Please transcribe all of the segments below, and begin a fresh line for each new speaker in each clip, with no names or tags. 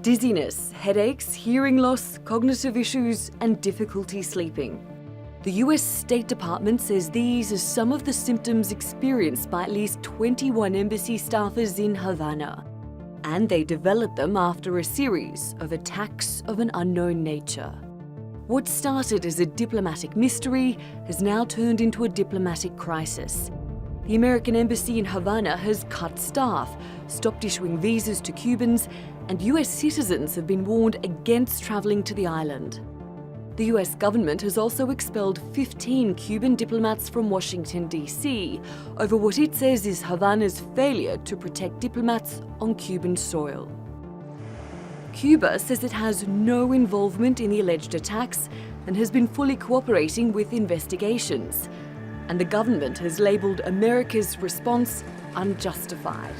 Dizziness, headaches, hearing loss, cognitive issues, and difficulty sleeping. The US State Department says these are some of the symptoms experienced by at least 21 embassy staffers in Havana. And they developed them after a series of attacks of an unknown nature. What started as a diplomatic mystery has now turned into a diplomatic crisis. The American embassy in Havana has cut staff, stopped issuing visas to Cubans, and US citizens have been warned against travelling to the island. The US government has also expelled 15 Cuban diplomats from Washington, D.C. over what it says is Havana's failure to protect diplomats on Cuban soil. Cuba says it has no involvement in the alleged attacks and has been fully cooperating with investigations. And the government has labelled America's response unjustified.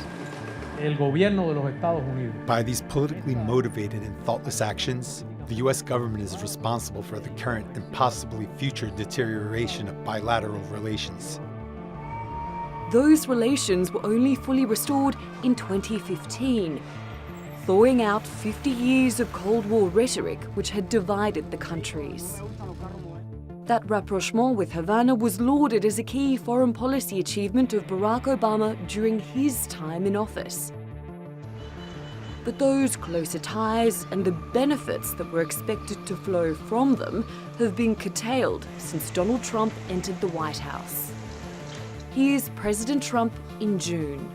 By these politically motivated and thoughtless actions, the U.S. government is responsible for the current and possibly future deterioration of bilateral relations.
Those relations were only fully restored in 2015, thawing out 50 years of Cold War rhetoric which had divided the countries. That rapprochement with Havana was lauded as a key foreign policy achievement of Barack Obama during his time in office. But those closer ties and the benefits that were expected to flow from them have been curtailed since Donald Trump entered the White House. Here's President Trump in June.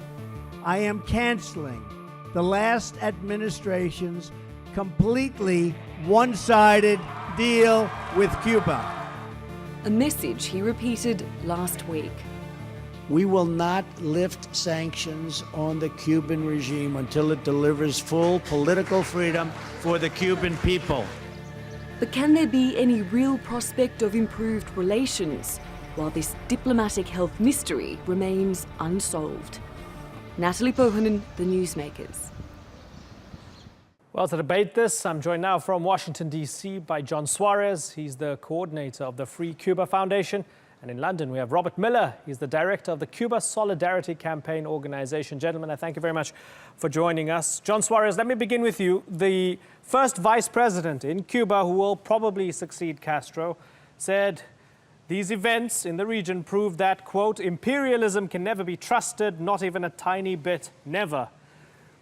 I am canceling the last administration's completely one-sided deal with Cuba.
A message he repeated last week.
We will not lift sanctions on the Cuban regime until it delivers full political freedom for the Cuban people.
But can there be any real prospect of improved relations while this diplomatic health mystery remains unsolved? Natalie Pohanen, The Newsmakers.
Well, to debate this, I'm joined now from Washington, D.C. by John Suarez. He's the coordinator of the Free Cuba Foundation. And in London, we have Robert Miller. He's the director of the Cuba Solidarity Campaign Organization. Gentlemen, I thank you very much for joining us. John Suarez, let me begin with you. The first vice president in Cuba, who will probably succeed Castro, said these events in the region prove that, quote, imperialism can never be trusted, not even a tiny bit, never.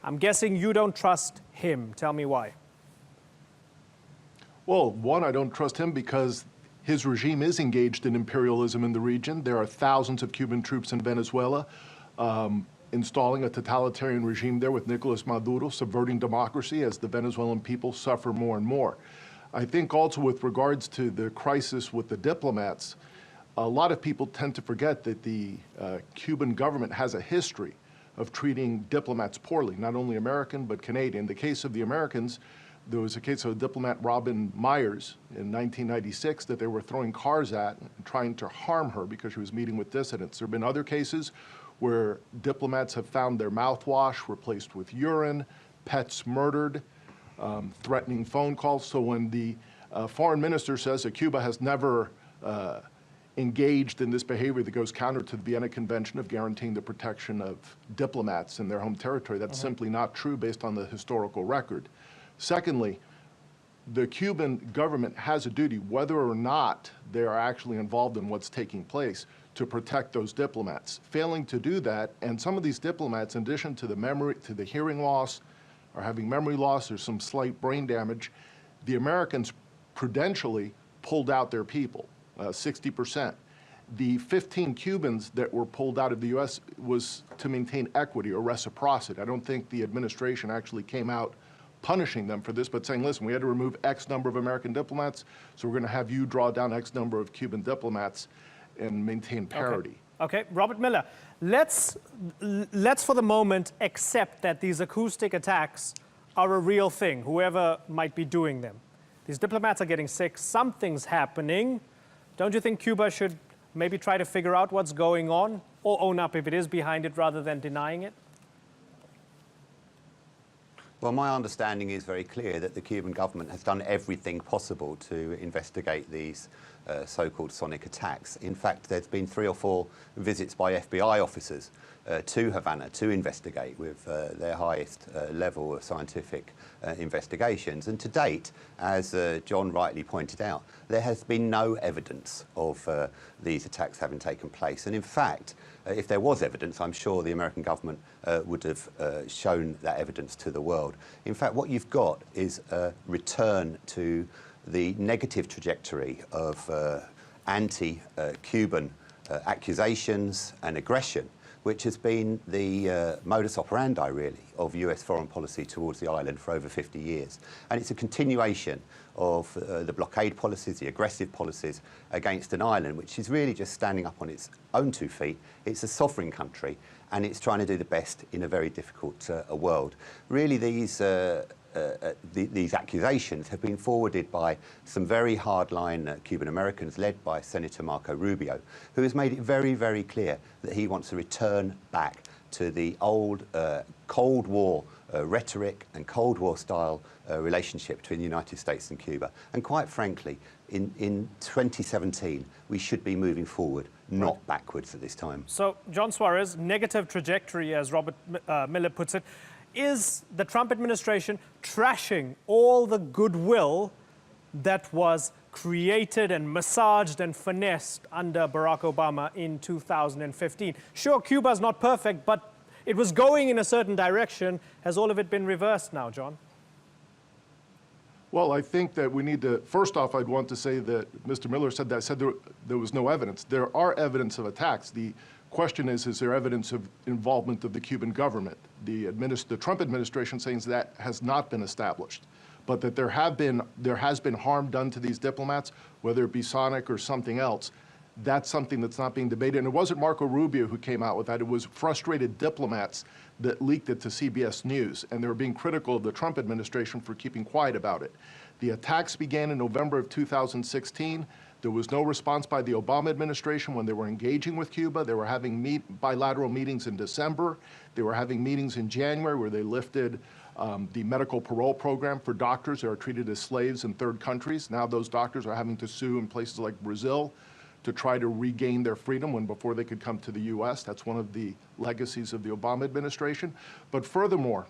I'm guessing you don't trust him. Tell me why.
Well, one, I don't trust him because his regime is engaged in imperialism in the region. There are thousands of Cuban troops in Venezuela installing a totalitarian regime there with Nicolas Maduro, subverting democracy as the Venezuelan people suffer more and more. I think also with regards to the crisis with the diplomats, a lot of people tend to forget that the Cuban government has a history of treating diplomats poorly, not only American, but Canadian. In the case of the Americans, there was a case of diplomat Robin Myers in 1996 that they were throwing cars at and trying to harm her because she was meeting with dissidents. There have been other cases where diplomats have found their mouthwash replaced with urine, pets murdered, threatening phone calls. So when the foreign minister says that Cuba has never engaged in this behavior that goes counter to the Vienna Convention of guaranteeing the protection of diplomats in their home territory, that's simply not true based on the historical record. Secondly, the Cuban government has a duty, whether or not they are actually involved in what's taking place, to protect those diplomats. Failing to do that, and some of these diplomats, in addition to the hearing loss, are having memory loss, there's some slight brain damage, the Americans prudentially pulled out their people, 60%. The 15 Cubans that were pulled out of the U.S. was to maintain equity or reciprocity. I don't think the administration actually came out punishing them for this, but saying, listen, we had to remove X number of American diplomats, so we're going to have you draw down X number of Cuban diplomats and maintain parity.
Okay, Robert Miller, let's for the moment accept that these acoustic attacks are a real thing, whoever might be doing them. These diplomats are getting sick, something's happening. Don't you think Cuba should maybe try to figure out what's going on or own up if it is behind it rather than denying it?
Well, my understanding is very clear that the Cuban government has done everything possible to investigate these so-called sonic attacks. In fact, there's been 3 or 4 visits by FBI officers to Havana to investigate with their highest level of scientific investigations. And to date, as John rightly pointed out, there has been no evidence of these attacks having taken place. And in fact, if there was evidence, I'm sure the American government would have shown that evidence to the world. In fact, what you've got is a return to the negative trajectory of anti-Cuban accusations and aggression, which has been the modus operandi, really, of US foreign policy towards the island for over 50 years. And it's a continuation of the blockade policies, the aggressive policies against an island which is really just standing up on its own 2 feet. It's a sovereign country, and it's trying to do the best in a very difficult world. Really, these accusations have been forwarded by some very hardline Cuban Americans led by Senator Marco Rubio, who has made it very, very clear that he wants to return back to the old Cold War rhetoric and Cold War style relationship between the United States and Cuba. And quite frankly, in 2017, we should be moving forward, not backwards at this time.
So, John Suarez, negative trajectory, as Robert Miller puts it. Is the Trump administration trashing all the goodwill that was created and massaged and finessed under Barack Obama in 2015? Sure, Cuba's not perfect, but it was going in a certain direction. Has all of it been reversed now, John?
Well, I think that we need to, first off, I'd want to say that Mr. Miller said there was no evidence. There are evidence of attacks. The question is there evidence of involvement of the Cuban government? The Trump administration saying that has not been established, but that there has been harm done to these diplomats, whether it be sonic or something else. That's something that's not being debated. And it wasn't Marco Rubio who came out with that. It was frustrated diplomats that leaked it to CBS News, and they were being critical of the Trump administration for keeping quiet about it. The attacks began in November of 2016. There was no response by the Obama administration when they were engaging with Cuba. They were having bilateral meetings in December. They were having meetings in January where they lifted the medical parole program for doctors that are treated as slaves in third countries. Now those doctors are having to sue in places like Brazil to try to regain their freedom when before they could come to the US. That's one of the legacies of the Obama administration. But furthermore,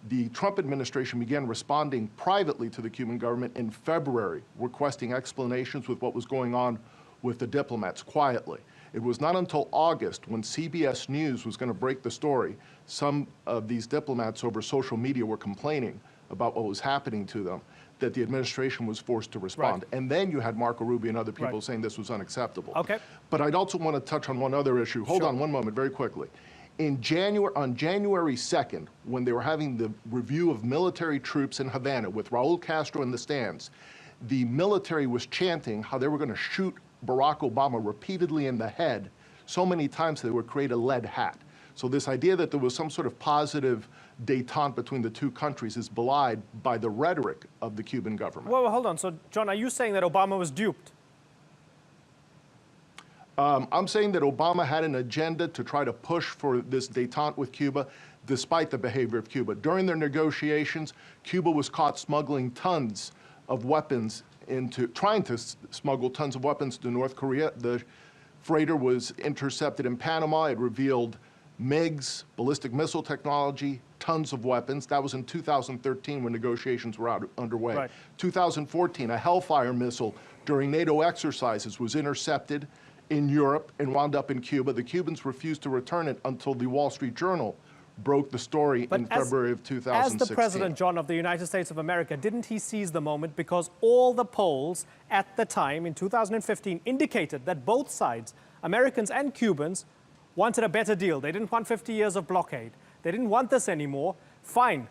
the Trump administration began responding privately to the Cuban government in February, requesting explanations with what was going on with the diplomats quietly. It was not until August, when CBS News was going to break the story, some of these diplomats over social media were complaining about what was happening to them, that the administration was forced to respond. Right. And then you had Marco Rubio and other people saying this was unacceptable. Okay. But I'd also want to touch on one other issue. Hold on one moment, very quickly. On January 2nd, when they were having the review of military troops in Havana with Raul Castro in the stands, the military was chanting how they were going to shoot Barack Obama repeatedly in the head so many times they would create a lead hat. So this idea that there was some sort of positive détente between the two countries is belied by the rhetoric of the Cuban government.
Well, hold on. So, John, are you saying that Obama was duped?
I'm saying that Obama had an agenda to try to push for this détente with Cuba, despite the behavior of Cuba. During their negotiations, Cuba was caught smuggling tons of weapons trying to smuggle tons of weapons to North Korea. The freighter was intercepted in Panama. It revealed MiGs, ballistic missile technology, tons of weapons. That was in 2013 when negotiations were underway. Right. 2014, a Hellfire missile during NATO exercises was intercepted in Europe and wound up in Cuba. The Cubans refused to return it until the Wall Street Journal broke the story in February of 2016.
As the President, John, of the United States of America, didn't he seize the moment because all the polls at the time in 2015 indicated that both sides, Americans and Cubans, wanted a better deal. They didn't want 50 years of blockade. They didn't want this anymore. Fine.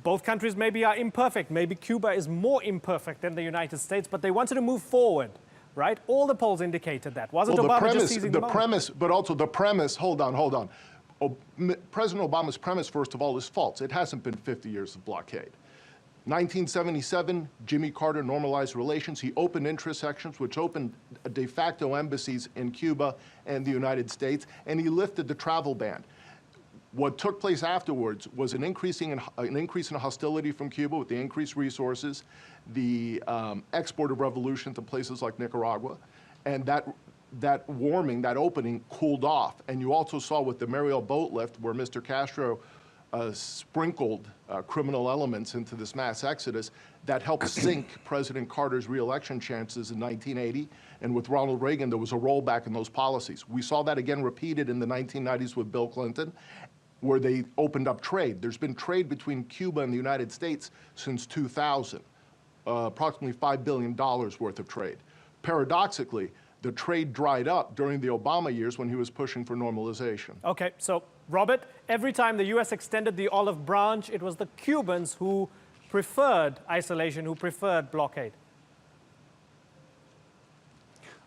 Both countries maybe are imperfect. Maybe Cuba is more imperfect than the United States, but they wanted to move forward, right? All the polls indicated that. Wasn't Obama just seizing the moment?
But also the premise, hold on. President Obama's premise, first of all, is false. It hasn't been 50 years of blockade. 1977, Jimmy Carter normalized relations. He opened intersections, which opened de facto embassies in Cuba and the United States, and he lifted the travel ban. What took place afterwards was an increase in hostility from Cuba with the increased resources, the export of revolution to places like Nicaragua, and that warming, that opening cooled off. And you also saw with the Mariel boat lift where Mr. Castro sprinkled criminal elements into this mass exodus that helped sink President Carter's re-election chances in 1980. And with Ronald Reagan, there was a rollback in those policies. We saw that again repeated in the 1990s with Bill Clinton, where they opened up trade. There's been trade between Cuba and the United States since 2000, approximately $5 billion worth of trade. Paradoxically, the trade dried up during the Obama years when he was pushing for normalization.
Okay, so Robert, every time the US extended the olive branch, it was the Cubans who preferred isolation, who preferred blockade.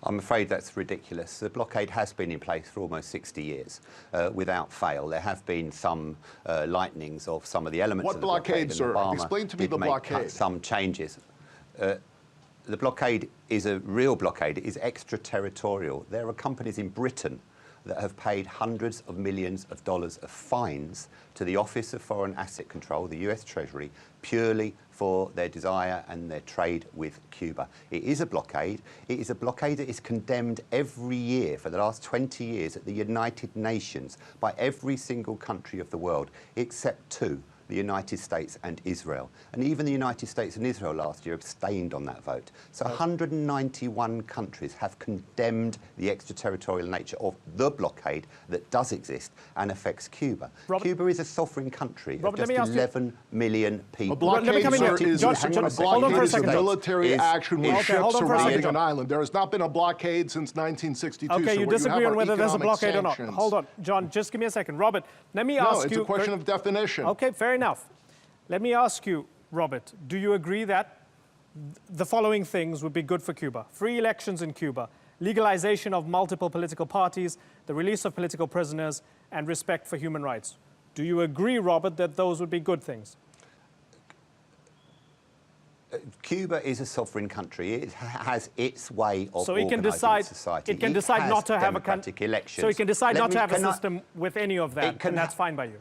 I'm afraid that's ridiculous. The blockade has been in place for almost 60 years without fail. There have been some lightnings of some of the elements of the blockade.
What blockade, sir? Explain to me the blockade.
Some changes. The blockade is a real blockade. It is extraterritorial. There are companies in Britain that have paid hundreds of millions of dollars of fines to the Office of Foreign Asset Control, the US Treasury, purely for their desire and their trade with Cuba. It is a blockade. It is a blockade that is condemned every year for the last 20 years at the United Nations by every single country of the world, except two, the United States and Israel. And even the United States and Israel last year abstained on that vote. So 191 countries have condemned the extraterritorial nature of the blockade that does exist and affects Cuba.
Robert,
Cuba is a sovereign country
Robert,
of just 11 million people.
A blockade, sir, is a military action with ships surrounding an island. There has not been a blockade since 1962.
Okay,
so
you disagree on whether there's a blockade
sanctions.
or not. Hold on, John, just give me a second. Robert, let me ask you...
No, it's a question of definition.
Okay, fair enough. Let me ask you, Robert, do you agree that the following things would be good for Cuba? Free elections in Cuba, legalization of multiple political parties, the release of political prisoners, and respect for human rights. Do you agree, Robert, that those would be good things?
Cuba is a sovereign country. It has its way of
so it can
organising
decide,
society.
It can decide not to have a
democratic elections.
So it can decide not to have a system with any of that, and that's fine by you.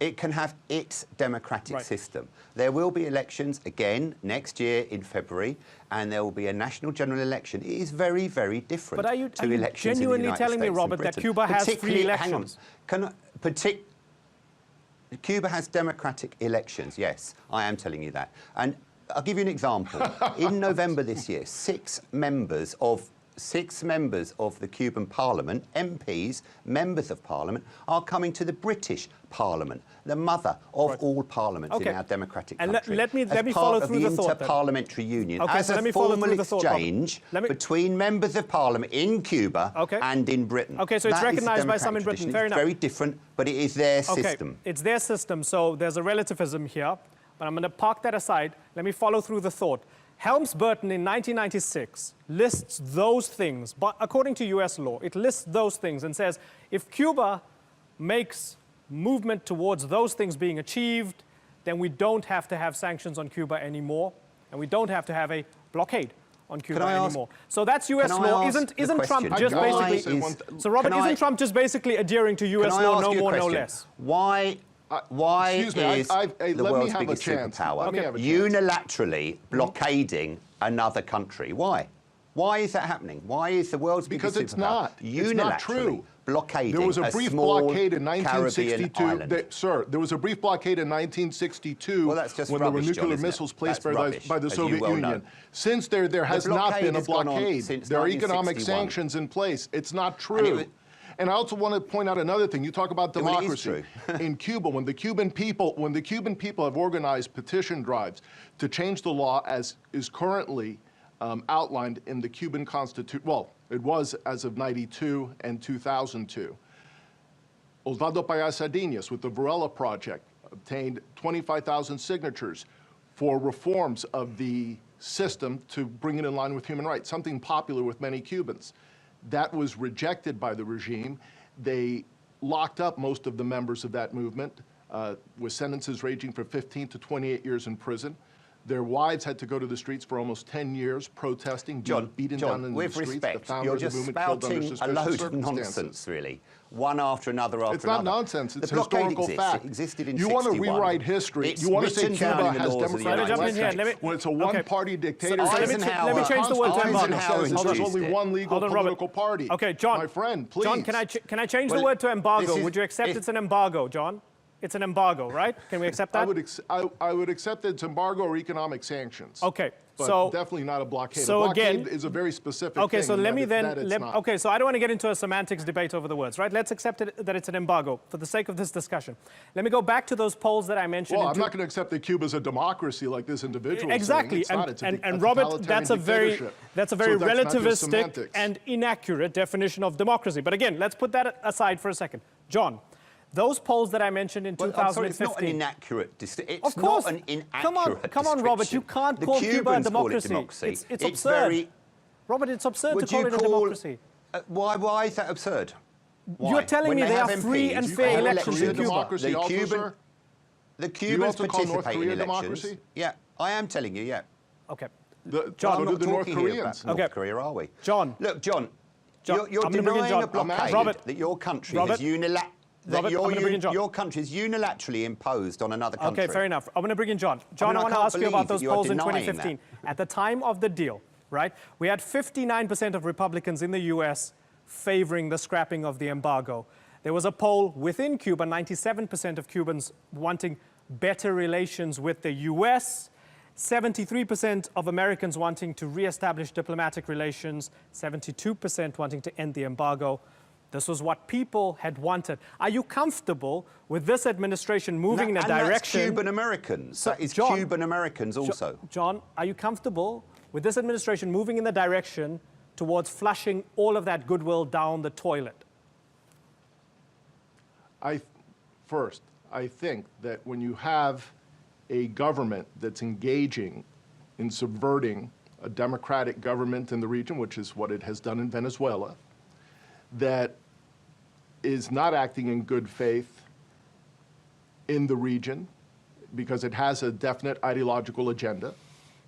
It can have its democratic system. There will be elections again next year in February, and there will be a national general election. It is very, very different
to elections in the United States. But are you genuinely telling me, Robert, that Cuba has free elections?
Cuba has democratic elections, yes, I am telling you that. And I'll give you an example. In November this year, six members of the Cuban Parliament, MPs, members of Parliament, are coming to the British Parliament, the mother of all parliaments in our democratic country.
Let me follow through the thought.
Inter-parliamentary union,
okay,
as
so
a formal exchange between members of Parliament in Cuba and in Britain.
Okay, so it's recognised by some in Britain. Fair enough.
It's very different, but it is their system.
It's their system, so there's a relativism here. But I'm going to park that aside. Let me follow through the thought. Helms-Burton in 1996 lists those things, but according to US law, it lists those things and says if Cuba makes movement towards those things being achieved, then we don't have to have sanctions on Cuba anymore, and we don't have to have a blockade on Cuba anymore. So that's US law. Isn't Trump just basically... So Robert, isn't Trump just basically adhering to US law, no more, no less?
Why is the world's biggest superpower unilaterally blockading another country? Why? Why is that happening? Why is the world's biggest superpower unilaterally blockading
there was a brief blockade in 1962. Sir, there was a brief blockade in 1962 when there were nuclear missiles placed by the Soviet Union. Since there has not been a blockade. There are economic sanctions in place. It's not true. And I also want to point out another thing. You talk about democracy in Cuba. When the Cuban people have organized petition drives to change the law as is currently outlined in the Cuban Constitution. Well, it was as of '92 and 2002. Osvaldo Payá Sardinas with the Varela Project obtained 25,000 signatures for reforms of the system to bring it in line with human rights, something popular with many Cubans. That was rejected by the regime. They locked up most of the members of that movement with sentences ranging from 15 to 28 years in prison. Their wives had to go to the streets for almost 10 years protesting, being beaten down in the streets.
With respect,
the
you're
of the
just
movement killed under
spouting a
suspicious
load of
circumstances.
nonsense, really. One after another after
It's not
another.
nonsense. It's
the blockade
historical fact.
It existed in
You want to
61.
rewrite history.
It's
You want to say
written down
Cuba
in the
has
laws of the
democratic
United
States.
elections when it's a one-party dictatorship.
So let me change the word to embargo.
There's only one legal political party.
Okay, John.
My friend, please.
John, can I change the word to embargo? Would you accept it's an embargo, John? It's an embargo, right? Can we accept that?
I would accept that it's embargo or economic sanctions.
Okay.
But
so
definitely not a blockade.
So
a blockade
again,
is a very specific
okay,
thing.
so let me then,
okay,
so I don't want to get into a semantics debate over the words, right? Let's accept that it's an embargo for the sake of this discussion. Let me go back to those polls that I mentioned.
Well, I'm not going to accept that Cuba's a democracy like this individual.
Exactly, and Robert, that's a very relativistic and inaccurate definition of democracy. But again, let's put that aside for a second. John, those polls that I mentioned in 2015.
I'm sorry, it's not an inaccurate.
Of course.
Not an inaccurate
Come on, Robert. You can't call Cuba a democracy. It's absurd. Robert, it's absurd to call it a democracy.
Why is that absurd? Why?
You're telling me there are free and fair elections in Cuba.
The Cubans participate in elections. Yeah, I am telling you. Yeah.
Okay.
John, what do the North Koreans?
North Korea, are we?
John.
Look, John. You're denying a blockade that your country has unilaterally. Your country is unilaterally imposed on another country.
Okay, fair enough. I'm going to bring in John. John, I want to ask you about those polls in 2015. At the time of the deal, right, we had 59% of Republicans in the U.S. favoring the scrapping of the embargo. There was a poll within Cuba, 97% of Cubans wanting better relations with the U.S., 73% of Americans wanting to reestablish diplomatic relations, 72% wanting to end the embargo. This was what people had wanted. Are you comfortable with this administration moving in a direction...
That's Cuban Americans. That is Cuban Americans also.
John, are you comfortable with this administration moving in the direction towards flushing all of that goodwill down the toilet?
First, I think that when you have a government that's engaging in subverting a democratic government in the region, which is what it has done in Venezuela, that is not acting in good faith in the region because it has a definite ideological agenda.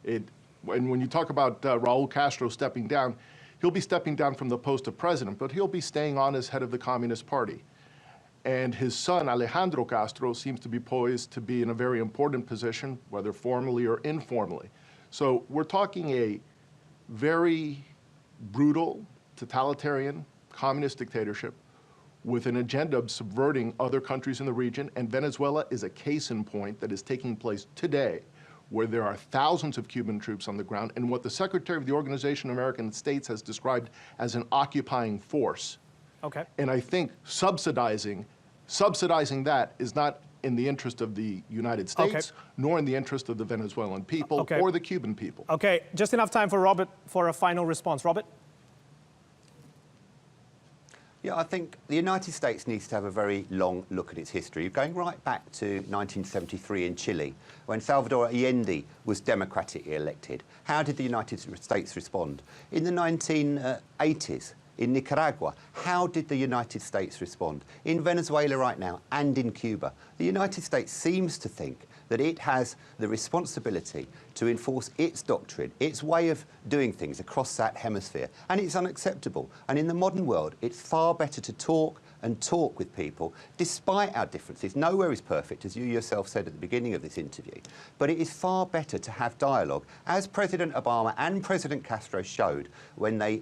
And when you talk about Raul Castro stepping down, he'll be stepping down from the post of president, but he'll be staying on as head of the Communist Party. And his son, Alejandro Castro, seems to be poised to be in a very important position, whether formally or informally. So we're talking a very brutal, totalitarian, communist dictatorship with an agenda of subverting other countries in the region, and Venezuela is a case in point that is taking place today, where there are thousands of Cuban troops on the ground, and what the Secretary of the Organization of American States has described as an occupying force.
Okay.
And I think subsidizing that is not in the interest of the United States, nor in the interest of the Venezuelan people or the Cuban people.
Okay, just enough time for Robert for a final response. Robert?
Yeah, I think the United States needs to have a very long look at its history. Going right back to 1973 in Chile, when Salvador Allende was democratically elected. How did the United States respond? In the 1980s, in Nicaragua, how did the United States respond? In Venezuela right now, and in Cuba, the United States seems to think that it has the responsibility to enforce its doctrine, its way of doing things across that hemisphere, and it's unacceptable. And in the modern world, it's far better to talk and talk with people, despite our differences. Nowhere is perfect, as you yourself said at the beginning of this interview, but it is far better to have dialogue, as President Obama and President Castro showed when they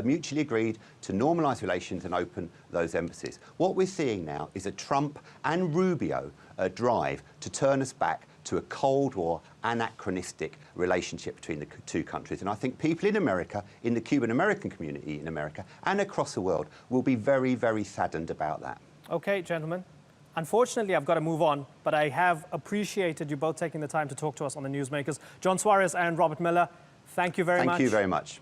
mutually agreed to normalise relations and open those embassies. What we're seeing now is a Trump and Rubio drive to turn us back to a Cold War anachronistic relationship between the two countries. And I think people in America, in the Cuban-American community in America, and across the world, will be very, very saddened about that.
Okay, gentlemen. Unfortunately, I've got to move on, but I have appreciated you both taking the time to talk to us on the Newsmakers. John Suarez and Robert Miller, thank you very much.
Thank you very much.